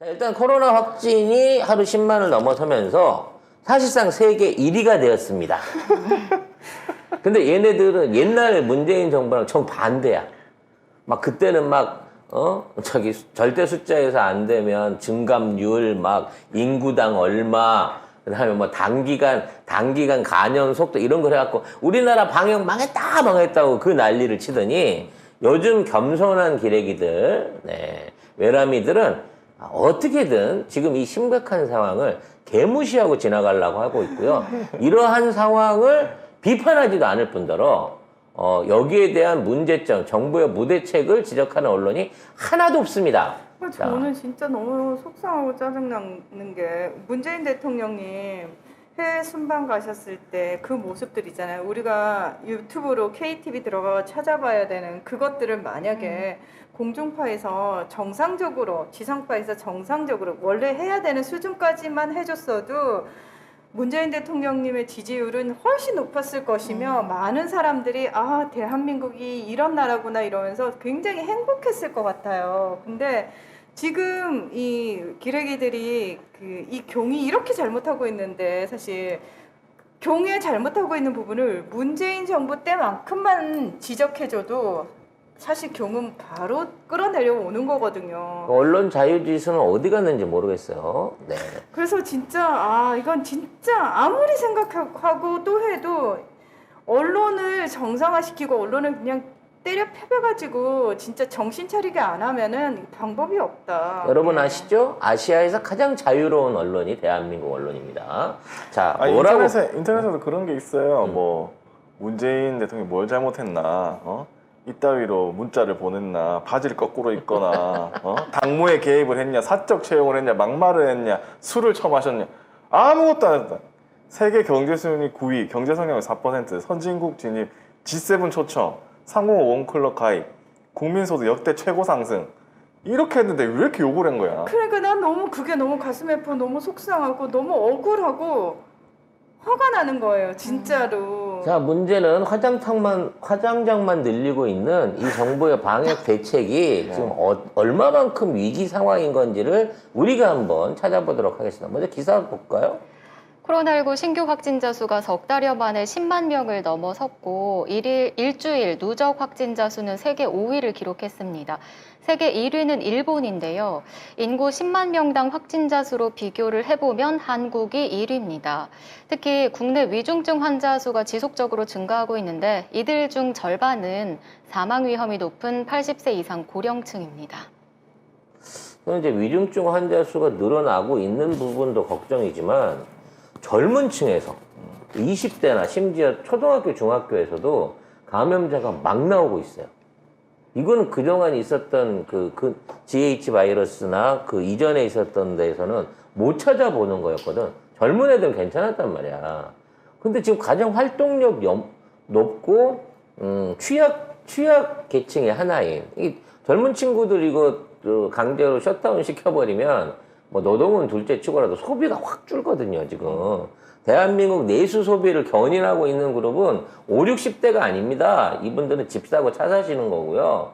일단 코로나 확진이 하루 10만을 넘어서면서 사실상 세계 1위가 되었습니다. 근데 얘네들은 옛날 문재인 정부랑 정반대야. 막 그때는 막 저기 절대 숫자에서 안 되면 증감률 막 인구당 얼마 그다음에 뭐 단기간 감염 속도 이런 걸 해갖고 우리나라 방역 망했다고 그 난리를 치더니 요즘 겸손한 기레기들, 외람이들은 어떻게든 지금 이 심각한 상황을 개무시하고 지나가려고 하고 있고요. 이러한 상황을 비판하지도 않을 뿐더러 여기에 대한 문제점, 정부의 무대책을 지적하는 언론이 하나도 없습니다. 저는 진짜 너무 속상하고 짜증나는 게 문재인 대통령님 해외 순방 가셨을 때 그 모습들 있잖아요. 우리가 유튜브로 KTV 들어가 찾아봐야 되는 그것들을 만약에 공중파에서 정상적으로, 지상파에서 정상적으로 원래 해야 되는 수준까지만 해줬어도 문재인 대통령님의 지지율은 훨씬 높았을 것이며 많은 사람들이 아, 대한민국이 이런 나라구나 이러면서 굉장히 행복했을 것 같아요. 근데 지금 이 기레기들이 이 경이 이렇게 잘못하고 있는데 사실 경에 잘못하고 있는 부분을 문재인 정부 때만큼만 지적해줘도 사실 경은 바로 끌어내려오는 거거든요. 언론 자유지수는 어디 갔는지 모르겠어요. 네. 그래서 진짜 이건 진짜 아무리 생각하고 또 해도 언론을 정상화시키고 언론을 그냥 때려 패배가지고 진짜 정신 차리게 안 하면은 방법이 없다. 여러분 아시죠? 아시아에서 가장 자유로운 언론이 대한민국 언론입니다. 자, 뭐라고? 인터넷에도 그런 게 있어요. 뭐 문재인 대통령이 뭘 잘못했나, 이따위로 문자를 보냈나, 바지를 거꾸로 입거나, 당무에 개입을 했냐, 사적 채용을 했냐, 막말을 했냐, 술을 처마셨냐, 아무것도 안 했다. 세계 경제 순위 9위, 경제 성장률 4%, 선진국 진입, G7 초청, 상호 원클럽 가입, 국민소득 역대 최고 상승. 이렇게 했는데 왜 이렇게 욕을 한 거야? 그러니까 난 너무 그게 너무 가슴 아프고 너무 속상하고 너무 억울하고 화가 나는 거예요, 진짜로. 자, 문제는 화장장만 늘리고 있는 이 정부의 방역 대책이 지금 얼마만큼 위기 상황인 건지를 우리가 한번 찾아보도록 하겠습니다. 먼저 기사 볼까요? 코로나19 신규 확진자 수가 석 달여 만에 10만 명을 넘어섰고 일주일 누적 확진자 수는 세계 5위를 기록했습니다. 세계 1위는 일본인데요. 인구 10만 명당 확진자 수로 비교를 해보면 한국이 1위입니다. 특히 국내 위중증 환자 수가 지속적으로 증가하고 있는데 이들 중 절반은 사망 위험이 높은 80세 이상 고령층입니다. 이제 위중증 환자 수가 늘어나고 있는 부분도 걱정이지만 젊은 층에서 20대나 심지어 초등학교, 중학교에서도 감염자가 막 나오고 있어요. 이거는 그동안 있었던 그 GH 바이러스나 그 이전에 있었던 데에서는 못 찾아보는 거였거든. 젊은 애들은 괜찮았단 말이야. 근데 지금 가장 활동력 높고 취약 계층의 하나인 이 젊은 친구들 이거 강제로 셧다운 시켜버리면 뭐 노동은 둘째 치고라도 소비가 확 줄거든요, 지금. 대한민국 내수 소비를 견인하고 있는 그룹은 5, 60대가 아닙니다. 이분들은 집 사고 차 사시는 거고요.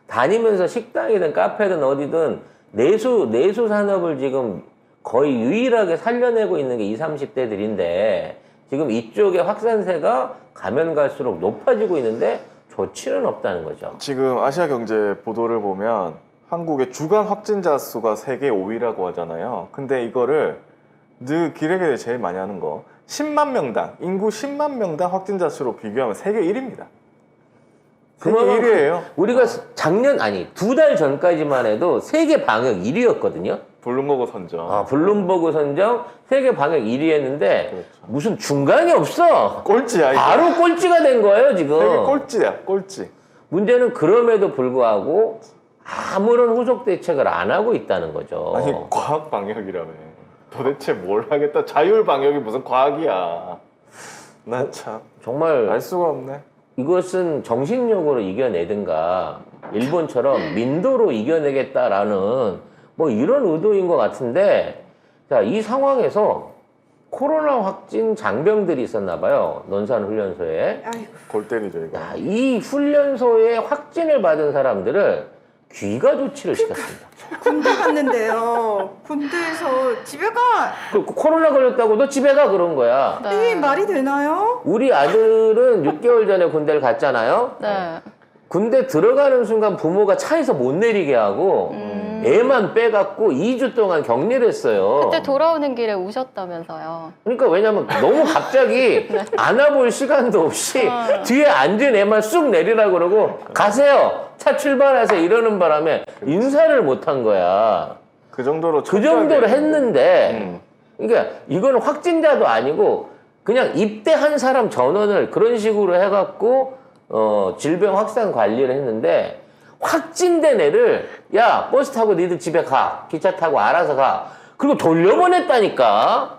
다니면서 식당이든 카페든 어디든 내수 산업을 지금 거의 유일하게 살려내고 있는 게 20, 30대들인데 지금 이쪽의 확산세가 가면 갈수록 높아지고 있는데 조치는 없다는 거죠. 지금 아시아경제 보도를 보면 한국의 주간 확진자 수가 세계 5위라고 하잖아요. 근데 이거를 늘 기레기들이 제일 많이 하는 거 10만 명당, 인구 10만 명당 확진자 수로 비교하면 세계 1위입니다. 세계 1위예요. 우리가 두 달 전까지만 해도 세계 방역 1위였거든요. 블룸버그 선정. 블룸버그 선정 세계 방역 1위 했는데 그렇죠. 무슨 중간이 없어. 꼴찌야. 이거. 바로 꼴찌가 된 거예요, 지금. 세계 꼴찌야, 꼴찌. 문제는 그럼에도 불구하고 아무런 후속 대책을 안 하고 있다는 거죠. 아니 과학 방역이라며. 도대체 뭘 하겠다. 자율 방역이 무슨 과학이야. 난 참 정말 알 수가 없네. 이것은 정신력으로 이겨내든가 일본처럼 민도로 이겨내겠다라는 뭐 이런 의도인 것 같은데, 자, 이 상황에서 코로나 확진 장병들이 있었나 봐요. 논산훈련소에. 아이고. 골 때리죠 이거. 이 훈련소에 확진을 받은 사람들을 귀가 조치를 시켰습니다. 군대 갔는데요. 군대에서 집에 가. 그 코로나 걸렸다고 너 집에 가 그런 거야. 이게 말이 되나요? 우리 아들은 6개월 전에 군대를 갔잖아요. 네. 군대 들어가는 순간 부모가 차에서 못 내리게 하고 애만 빼갖고 2주 동안 격리를 했어요. 그때 돌아오는 길에 우셨다면서요. 그러니까 왜냐면 너무 갑자기 안아볼 시간도 없이 뒤에 앉은 애만 쑥 내리라 그러고 가세요. 차 출발하세요. 이러는 바람에 인사를 못한 거야. 그 정도로 그 정도로 했는데 음. 그러니까 이거는 확진자도 아니고 그냥 입대한 사람 전원을 그런 식으로 해갖고 질병 확산 관리를 했는데 확진된 애를 야 버스 타고 니들 집에 가 기차 타고 알아서 가 그리고 돌려보냈다니까.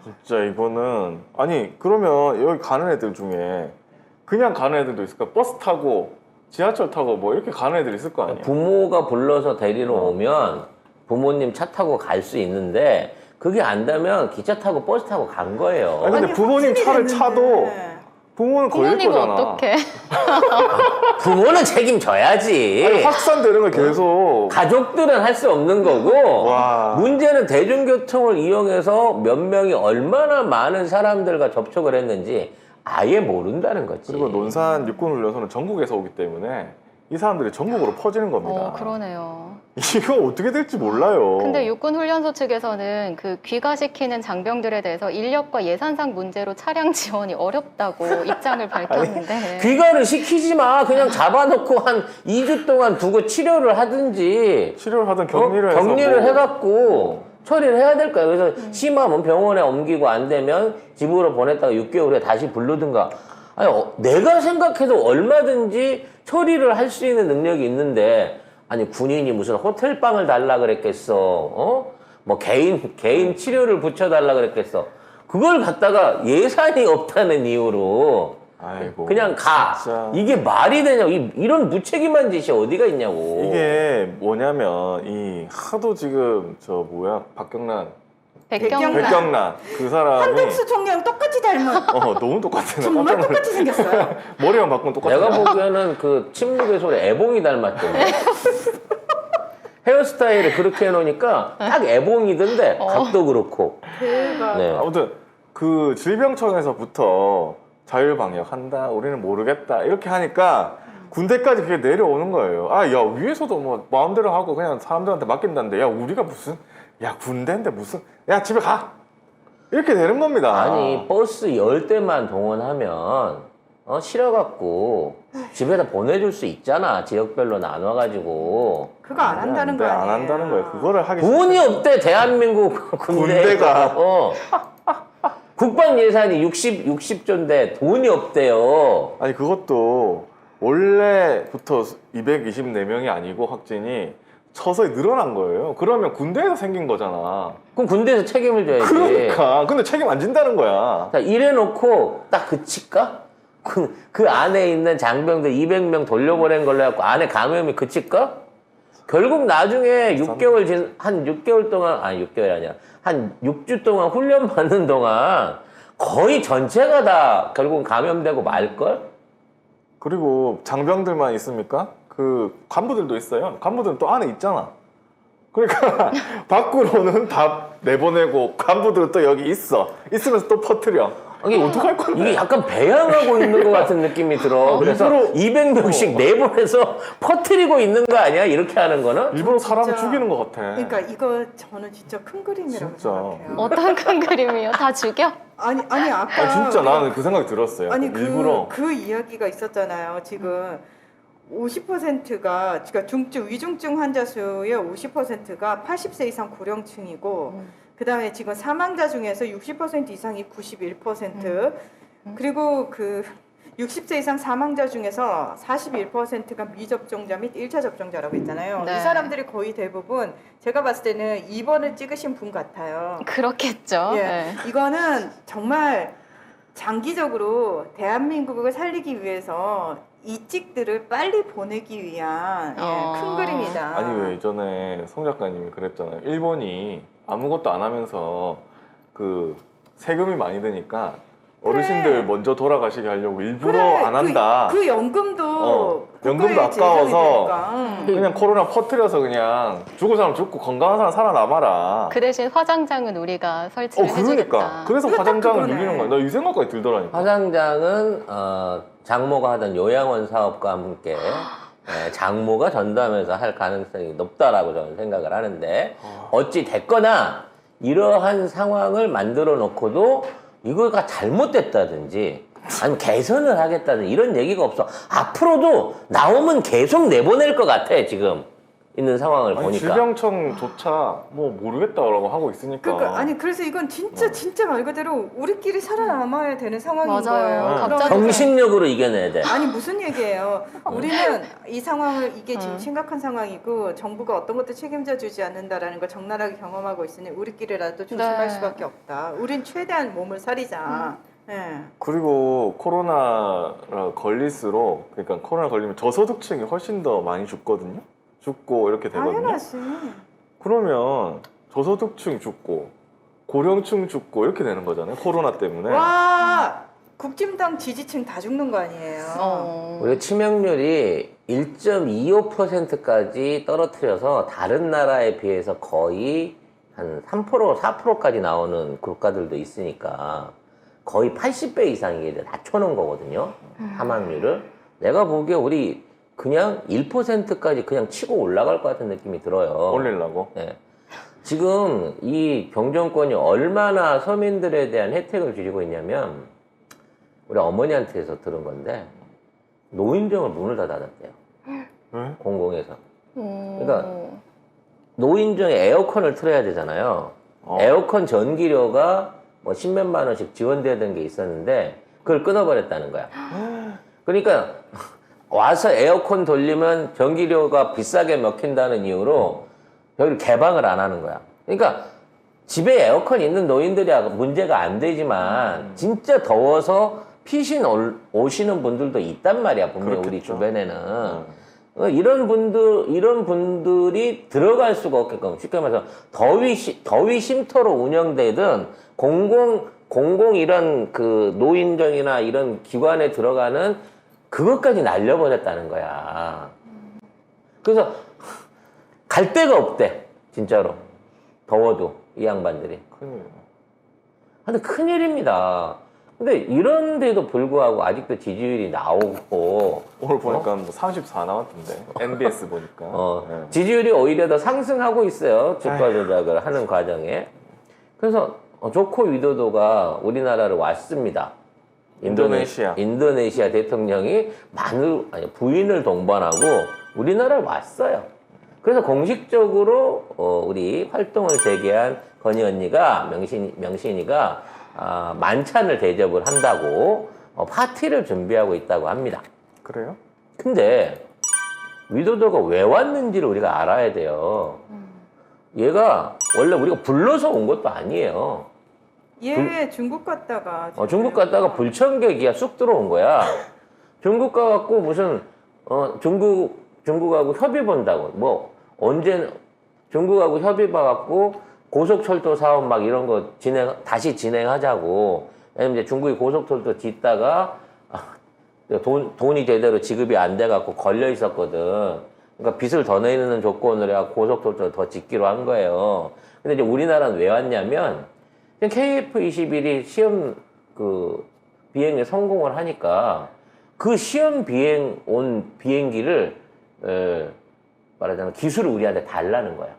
진짜 이거는 아니 그러면 여기 가는 애들 중에 그냥 가는 애들도 있을까? 버스 타고 지하철 타고 뭐 이렇게 가는 애들 있을 거 아니야? 부모가 불러서 데리러 오면 부모님 차 타고 갈 수 있는데 그게 안 되면 기차 타고 버스 타고 간 거예요. 아니, 근데 부모님 확진이 차를 됐는데. 차도 부모는 걸릴 부모님은 거잖아. 어떻게? 부모는 책임져야지. 아니, 확산되는 걸 계속 가족들은 할 수 없는 거고 와. 문제는 대중교통을 이용해서 몇 명이 얼마나 많은 사람들과 접촉을 했는지 아예 모른다는 거지. 그리고 논산 육군훈련소는 전국에서 오기 때문에 이 사람들이 전국으로 퍼지는 겁니다. 그러네요. 이거 어떻게 될지 몰라요. 근데 육군훈련소 측에서는 그 귀가시키는 장병들에 대해서 인력과 예산상 문제로 차량 지원이 어렵다고 입장을 밝혔는데. 귀가를 시키지 마. 그냥 잡아놓고 한 2주 동안 두고 치료를 하든지 치료를 하든 격리를 해서 격리를 뭐. 해갖고 처리를 해야 될 거야. 그래서 심하면 병원에 옮기고 안 되면 집으로 보냈다가 6개월 후에 다시 부르든가. 아니 내가 생각해도 얼마든지 처리를 할 수 있는 능력이 있는데 아니 군인이 무슨 호텔방을 달라 그랬겠어. 뭐 개인 치료를 붙여달라 그랬겠어. 그걸 갖다가 예산이 없다는 이유로 아이고, 그냥 가. 진짜. 이게 말이 되냐고. 이런 무책임한 짓이 어디가 있냐고. 이게 뭐냐면 이 하도 지금 저 뭐야 박경란 백경란. 백경란 그 사람이 한덕수 총리랑 똑같이 닮은. 너무 똑같아. 나 정말 깜짝 놀랐- 똑같이 생겼어요. 머리만 바꾸면 똑같아. 내가 보기에는 그 침묵의 소리 애봉이 닮았던데. 헤어스타일을 그렇게 해놓으니까 딱 애봉이던데 각도 그렇고. 대박. 네. 아무튼 그 질병청에서부터 자율방역한다 우리는 모르겠다 이렇게 하니까 군대까지 그게 내려오는 거예요. 아 야 위에서도 뭐 마음대로 하고 그냥 사람들한테 맡긴다는데 야 우리가 무슨 야 군대인데 무슨 야 집에 가 이렇게 되는 겁니다. 아니 버스 10대만 동원하면 실어갖고 집에다 보내줄 수 있잖아. 지역별로 나눠가지고. 그거 안 한다는 거 안 아니에요? 한다는 거예요. 그거를 하기 돈이 없대 대한민국 군대가. 국방 예산이 60조인데 돈이 없대요. 아니 그것도 원래부터 224명이 아니고 확진이 서서히 늘어난 거예요. 그러면 군대에서 생긴 거잖아. 그럼 군대에서 책임을 져야지. 그러니까 근데 책임 안 진다는 거야. 자, 이래놓고 딱 그칠까? 그 안에 있는 장병들 200명 돌려보낸 걸로 해갖고 안에 감염이 그칠까? 결국 나중에 6개월 한 6개월 동안 아니 6개월이 아니라 한 6주 동안 훈련 받는 동안 거의 전체가 다 결국은 감염되고 말걸? 그리고 장병들만 있습니까? 그 간부들도 있어요. 간부들은 또 안에 있잖아. 그러니까 밖으로는 다 내보내고 간부들은 또 여기 있으면서 또 퍼뜨려. 이게 어떡할 건데? 이게 약간 배양하고 있는 것 같은 느낌이 들어. 그래서 일부러- 200명씩 내보내서 퍼뜨리고 있는 거 아니야? 이렇게 하는 거는? 일부러 사람을 진짜. 죽이는 것 같아. 그러니까 이거 저는 진짜 큰 그림이라고 진짜. 생각해요. 어떤 큰 그림이요? 다 죽여? 아니 아까 아 진짜 나는 그 생각이 들었어요. 아니 일부러. 그 이야기가 있었잖아요. 지금 50%가 그러니까 중증 위중증 환자 수의 50%가 80세 이상 고령층이고 그다음에 지금 사망자 중에서 60% 이상이 91%. 그리고 그 60세 이상 사망자 중에서 41%가 미접종자 및 1차 접종자라고 했잖아요. 네. 이 사람들이 거의 대부분 제가 봤을 때는 2번을 찍으신 분 같아요. 그렇겠죠. 예, 네. 이거는 정말 장기적으로 대한민국을 살리기 위해서 이직들을 빨리 보내기 위한 큰 그림이다. 아니 왜 예전에 송 작가님이 그랬잖아요. 일본이 아무것도 안 하면서 그 세금이 많이 드니까 어르신들 먼저 돌아가시게 하려고 일부러 그래, 안 한다. 그 연금도 연금도 국가의 아까워서 재정이 되니까. 그냥 코로나 퍼뜨려서 그냥 죽을 사람 죽고 건강한 사람 살아남아라. 그 대신 화장장은 우리가 설치를 그러니까. 해주겠다. 그래서 이거 딱 화장장을 그거네. 늘리는 거야. 나 이 생각까지 들더라니까. 화장장은 장모가 하던 요양원 사업과 함께 장모가 전담해서 할 가능성이 높다라고 저는 생각을 하는데 어찌 됐거나 이러한 상황을 만들어 놓고도 이거가 잘못됐다든지 아니면 개선을 하겠다든 이런 얘기가 없어. 앞으로도 나오면 계속 내보낼 것 같아 지금 있는 상황을 아니, 보니까. 질병청조차 뭐 모르겠다라고 하고 있으니까. 그러니까 아니 그래서 이건 진짜 말 그대로 우리끼리 살아남아야 되는 상황인 맞아요. 거예요. 갑자기 정신력으로 이겨내야 돼. 아니 무슨 얘기예요? 우리는 이 상황을 이게 지금 심각한 상황이고 정부가 어떤 것도 책임져 주지 않는다라는 걸 적나라하게 경험하고 있으니 우리끼리라도 조심할 네. 수밖에 없다. 우린 최대한 몸을 사리자. 예. 그리고 코로나 걸릴수록 그러니까 코로나 걸리면 저소득층이 훨씬 더 많이 죽거든요. 죽고 이렇게 되거든요. 당연하지. 그러면 저소득층 죽고 고령층 죽고 이렇게 되는 거잖아요. 코로나 때문에. 와 국진당 지지층 다 죽는 거 아니에요? 우리 치명률이 1.25%까지 떨어뜨려서 다른 나라에 비해서 거의 한 3%, 4%까지 나오는 국가들도 있으니까 거의 80배 이상이 낮춰놓은 거거든요. 사망률을. 내가 보기에 우리 그냥 1%까지 그냥 치고 올라갈 것 같은 느낌이 들어요. 올리려고. 네. 지금 이 병정권이 얼마나 서민들에 대한 혜택을 주고 있냐면 우리 어머니한테서 들은 건데 노인정을 문을 다 닫았대요. 네? 공공에서. 그러니까 노인정에 에어컨을 틀어야 되잖아요. 에어컨 전기료가 뭐 10몇만 원씩 지원되던 게 있었는데 그걸 끊어버렸다는 거야. 그러니까 와서 에어컨 돌리면 전기료가 비싸게 먹힌다는 이유로 여기를 개방을 안 하는 거야. 그러니까 집에 에어컨 있는 노인들이 문제가 안 되지만 진짜 더워서 피신 오시는 분들도 있단 말이야. 분명히 우리 그렇겠죠. 주변에는. 이런 분들이 들어갈 수가 없게끔 쉽게 말해서 더위 쉼터로 운영되든 공공 이런 그 노인정이나 이런 기관에 들어가는 그것까지 날려버렸다는 거야. 그래서 갈 데가 없대. 진짜로. 더워도 이 양반들이. 큰일이네. 근데 큰일입니다. 근데 이런데도 불구하고 아직도 지지율이 나오고 오늘 보니까 뭐 34 나왔던데. NBS 보니까. 네. 지지율이 오히려 더 상승하고 있어요. 주가 조작을 하는 과정에. 그래서 조코 위도도가 우리나라를 왔습니다. 인도네시아 대통령이 부인을 동반하고 우리나라를 왔어요. 그래서 공식적으로 우리 활동을 재개한 건희 언니가 명신이가 만찬을 대접을 한다고 파티를 준비하고 있다고 합니다. 그래요? 근데 위도도가 왜 왔는지를 우리가 알아야 돼요. 얘가 원래 우리가 불러서 온 것도 아니에요. 얘 중국 갔다가 중국 갔다가 불청객이야 쑥 들어온 거야. 중국 가갖고 무슨 중국하고 협의 본다고 뭐 언제 중국하고 협의 봐갖고 고속철도 사업 막 이런 거 다시 진행하자고. 왜냐면 이제 중국이 고속철도 짓다가 돈이 제대로 지급이 안 돼갖고 걸려 있었거든. 그러니까 빚을 더 내는 조건으로 해갖고 고속철도를 더 짓기로 한 거예요. 근데 이제 우리나라는 왜 왔냐면 KF-21이 시험 비행에 성공을 하니까 그 시험 비행 온 비행기를 말하자면 기술을 우리한테 달라는 거야.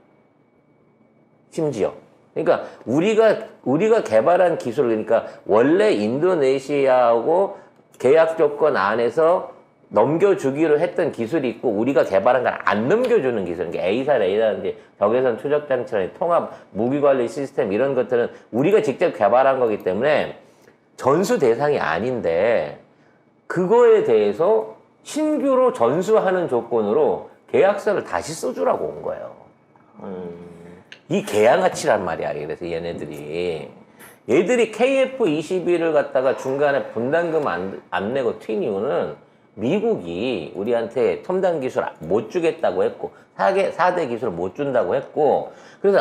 심지어. 그러니까 우리가 개발한 기술, 그러니까 원래 인도네시아하고 계약 조건 안에서 넘겨주기로 했던 기술이 있고 우리가 개발한 걸 안 넘겨주는 기술, 그러니까 A사 레이더라든지 적외선 추적 장치라든지 통합 무기 관리 시스템 이런 것들은 우리가 직접 개발한 거기 때문에 전수 대상이 아닌데 그거에 대해서 신규로 전수하는 조건으로 계약서를 다시 써주라고 온 거예요. 이 개양아치란 말이야. 그래서 얘들이 KF-21을 갖다가 중간에 분담금 안 내고 튄 이유는 미국이 우리한테 첨단 기술 못 주겠다고 했고 4대 기술 못 준다고 했고 그래서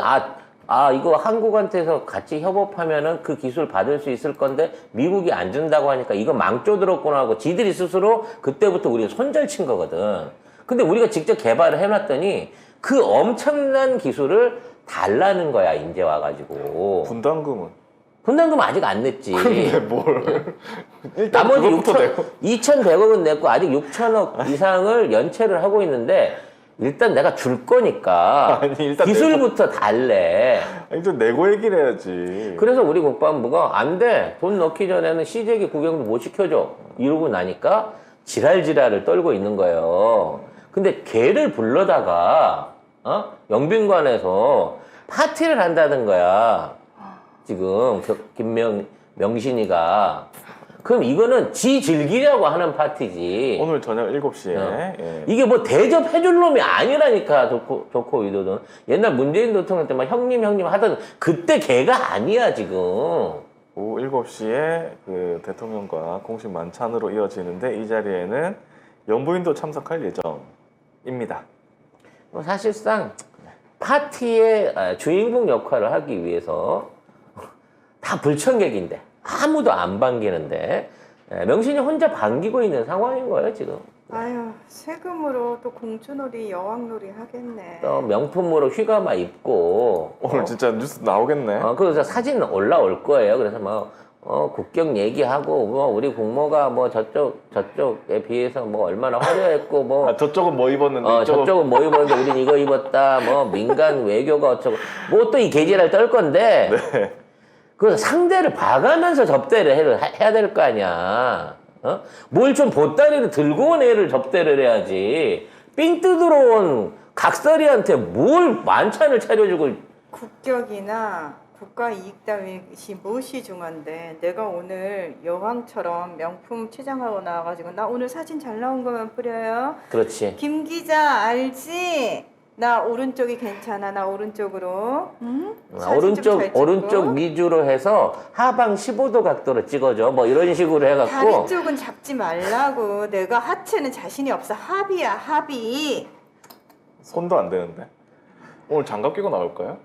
아, 이거 한국한테서 같이 협업하면은 그 기술 받을 수 있을 건데 미국이 안 준다고 하니까 이거 망조 들었구나 하고 지들이 스스로 그때부터 우리가 손절 친 거거든. 근데 우리가 직접 개발을 해놨더니 그 엄청난 기술을 달라는 거야, 이제 와가지고. 분담금은? 분담금 아직 안 냈지. 근데 뭘? 일단 나머지 그것부터 내고. 2,100억은 냈고 아직 6천억 이상을 연체를 하고 있는데 일단 내가 줄 거니까 아니, 일단 기술부터 달래. 아니, 좀 내고 얘기를 해야지. 그래서 우리 국방부가 안 돼. 돈 넣기 전에는 시제기 구경도 못 시켜줘. 이러고 나니까 지랄지랄을 떨고 있는 거예요. 근데 걔를 불러다가 영빈관에서 파티를 한다는 거야. 지금 명신이가. 그럼 이거는 지 즐기려고 하는 파티지. 오늘 저녁 7시에. 예. 이게 뭐 대접해줄 놈이 아니라니까, 조코 위도는. 옛날 문재인 대통령 때 막 형님 하던 그때 걔가 아니야, 지금. 오후 7시에 그 대통령과 공식 만찬으로 이어지는데 이 자리에는 영부인도 참석할 예정입니다. 뭐 사실상 파티의 주인공 역할을 하기 위해서 다 불청객인데 아무도 안 반기는데 명신이 혼자 반기고 있는 상황인 거예요, 지금. 아유, 세금으로 또 공주놀이, 여왕놀이 하겠네. 또 명품으로 휘가마 입고 오늘 진짜 뉴스 나오겠네. 그래서 사진 올라올 거예요. 그래서 뭐 국경 얘기하고 뭐 우리 국모가 뭐 저쪽에 비해서 뭐 얼마나 화려했고 뭐 아, 저쪽은 뭐 입었는데 이쪽은 저쪽은 뭐 입었는데 우린 이거 입었다. 뭐 민간 외교가 어쩌고 뭐 또 이 계지랄 떨 건데 네. 그 상대를 봐가면서 접대를 해야 될 거 아니야. 뭘 좀 보따리를 들고 온 애를 접대를 해야지. 삥 뜯으러 온 각설이한테 뭘 만찬을 차려주고. 국격이나 국가 이익 따위시 무엇이 중요한데 내가 오늘 여왕처럼 명품 치장하고 나와가지고 나 오늘 사진 잘 나온 거만 뿌려요. 그렇지. 김 기자 알지? 나 오른쪽이 괜찮아. 나 오른쪽으로. 응? 사진 좀 잘 찍고. 오른쪽 위주로 해서 하방 15도 각도로 찍어줘. 뭐 이런 식으로 해갖고. 다리 쪽은 잡지 말라고. 내가 하체는 자신이 없어. 합이야, 합이. 손도 안 되는데. 오늘 장갑 끼고 나올까요?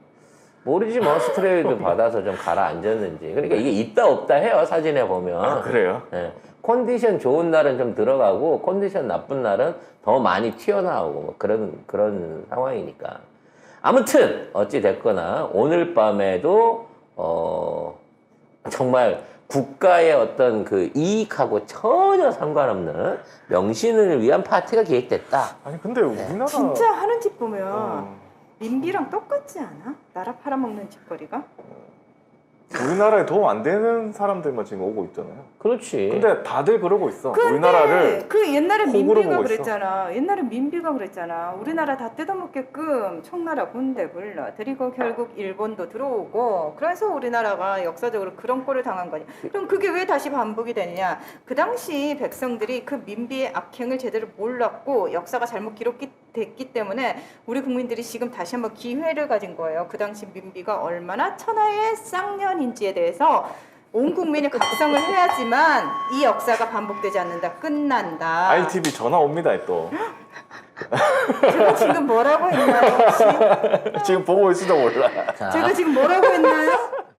모르지 뭐 스트레이드 받아서 좀 가라앉았는지. 그러니까 이게 있다 없다 해요, 사진에 보면. 아, 그래요? 예. 컨디션 좋은 날은 좀 들어가고 컨디션 나쁜 날은 더 많이 튀어나오고 뭐 그런 상황이니까. 아무튼 어찌 됐거나 오늘 밤에도 정말 국가의 어떤 그 이익하고 전혀 상관없는 명신을 위한 파티가 기획됐다. 아니 근데 우리나라 진짜 하는 짓 보면 어, 민비랑 똑같지 않아? 나라 팔아먹는 짓거리가? 우리나라에 도움 안 되는 사람들만 지금 오고 있잖아요. 그렇지. 근데 다들 그러고 있어. 근데 우리나라를 그 옛날에 호구로 민비가 보고 있어. 그랬잖아. 옛날에 민비가 그랬잖아. 우리나라 다 뜯어먹게끔 청나라 군대 불러들이고 결국 일본도 들어오고 그래서 우리나라가 역사적으로 그런 꼴을 당한 거냐. 그럼 그게 왜 다시 반복이 되느냐. 그 당시 백성들이 그 민비의 악행을 제대로 몰랐고 역사가 잘못 기록됐기 때문에 우리 국민들이 지금 다시 한번 기회를 가진 거예요. 그 당시 민비가 얼마나 천하의 쌍년인지에 대해서 온 국민이 각성을 해야지만 이 역사가 반복되지 않는다. 끝난다. ITV 전화 옵니다 또. 제가 지금 뭐라고 했나요? 혹시? 지금 보고 있을지도 몰라. 자, 제가 지금 뭐라고 했나요?